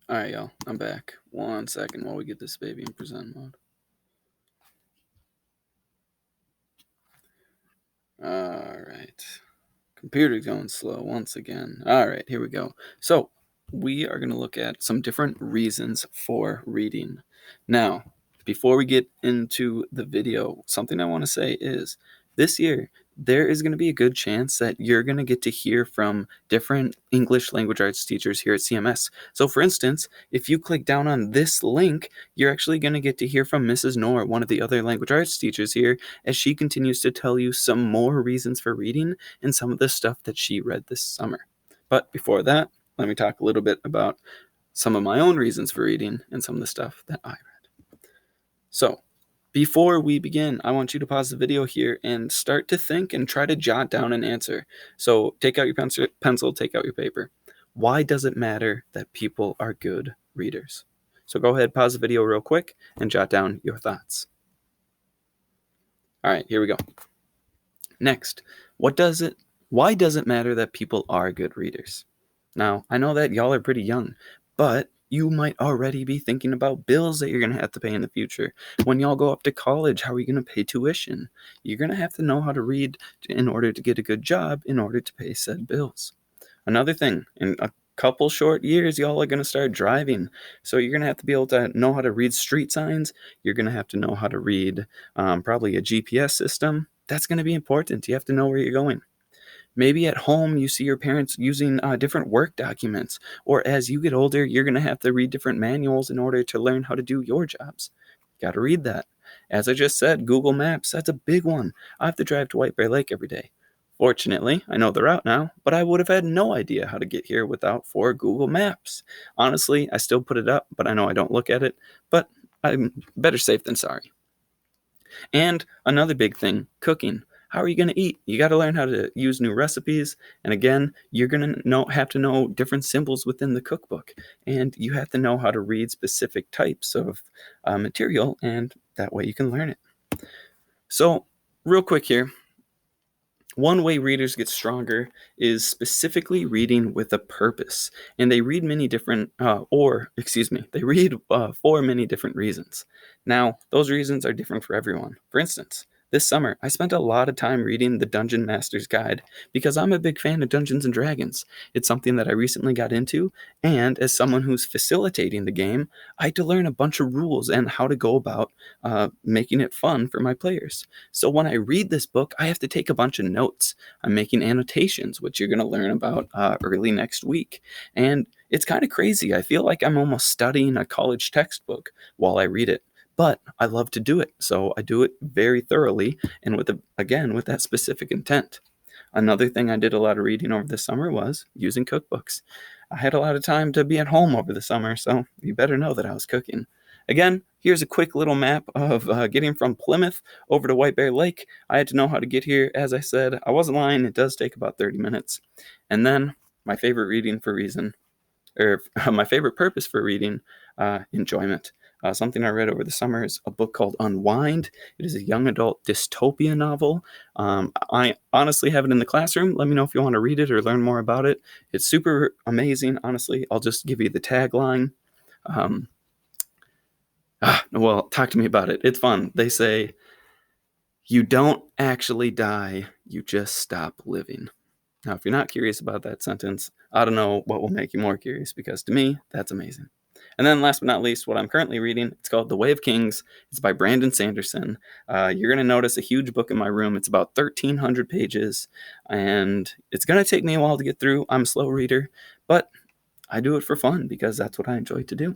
All right, y'all. I'm back. 1 second while we get this baby in present mode. All right. Computer's going slow once again. All right, here we go. So we are going to look at some different reasons for reading. Now, before we get into the video, something I want to say is this year, there is going to be a good chance that you're going to get to hear from different English language arts teachers here at CMS. So for instance, if you click down on this link, you're actually going to get to hear from Mrs. Noor, one of the other language arts teachers here, as she continues to tell you some more reasons for reading and some of the stuff that she read this summer. But before that, let me talk a little bit about some of my own reasons for reading and some of the stuff that I read. So, before we begin, I want you to pause the video here and start to think and try to jot down an answer. So, take out your pencil, take out your paper. Why does it matter that people are good readers? So, go ahead, pause the video real quick and jot down your thoughts. All right, here we go. Next, why does it matter that people are good readers? Now, I know that y'all are pretty young, but you might already be thinking about bills that you're going to have to pay in the future. When y'all go up to college, how are you going to pay tuition? You're going to have to know how to read in order to get a good job, in order to pay said bills. Another thing, in a couple short years, y'all are going to start driving. So you're going to have to be able to know how to read street signs. You're going to have to know how to read probably a GPS system. That's going to be important. You have to know where you're going. Maybe at home you see your parents using different work documents, or as you get older, you're going to have to read different manuals in order to learn how to do your jobs. Got to read that. As I just said, Google Maps, that's a big one. I have to drive to White Bear Lake every day. Fortunately, I know the route now, but I would have had no idea how to get here without for Google Maps. Honestly, I still put it up, but I know I don't look at it, but I'm better safe than sorry. And another big thing, cooking. How are you going to eat? You got to learn how to use new recipes. And again, you're going to have to know different symbols within the cookbook. And you have to know how to read specific types of material, and that way you can learn it. So, real quick here. One way readers get stronger is specifically reading with a purpose. And they read many different, they read for many different reasons. Now, those reasons are different for everyone. For instance, this summer, I spent a lot of time reading the Dungeon Master's Guide because I'm a big fan of Dungeons and Dragons. It's something that I recently got into, and as someone who's facilitating the game, I had to learn a bunch of rules and how to go about making it fun for my players. So when I read this book, I have to take a bunch of notes. I'm making annotations, which you're going to learn about early next week. And it's kind of crazy. I feel like I'm almost studying a college textbook while I read it. But I love to do it, so I do it very thoroughly and with that specific intent. Another thing I did a lot of reading over the summer was using cookbooks. I had a lot of time to be at home over the summer, so you better know that I was cooking. Again, here's a quick little map of getting from Plymouth over to White Bear Lake. I had to know how to get here. As I said, I wasn't lying. It does take about 30 minutes. And then my favorite my favorite purpose for reading, enjoyment. Something I read over the summer is a book called Unwind. It is a young adult dystopia novel. I honestly have it in the classroom. Let me know if you want to read it or learn more about it. It's super amazing, honestly. I'll just give you the tagline. Talk to me about it. It's fun. They say, you don't actually die, you just stop living. Now, if you're not curious about that sentence, I don't know what will make you more curious, because to me, that's amazing. And then last but not least, what I'm currently reading, it's called The Way of Kings. It's by Brandon Sanderson. You're going to notice a huge book in my room. It's about 1,300 pages, and it's going to take me a while to get through. I'm a slow reader, but I do it for fun because that's what I enjoy to do.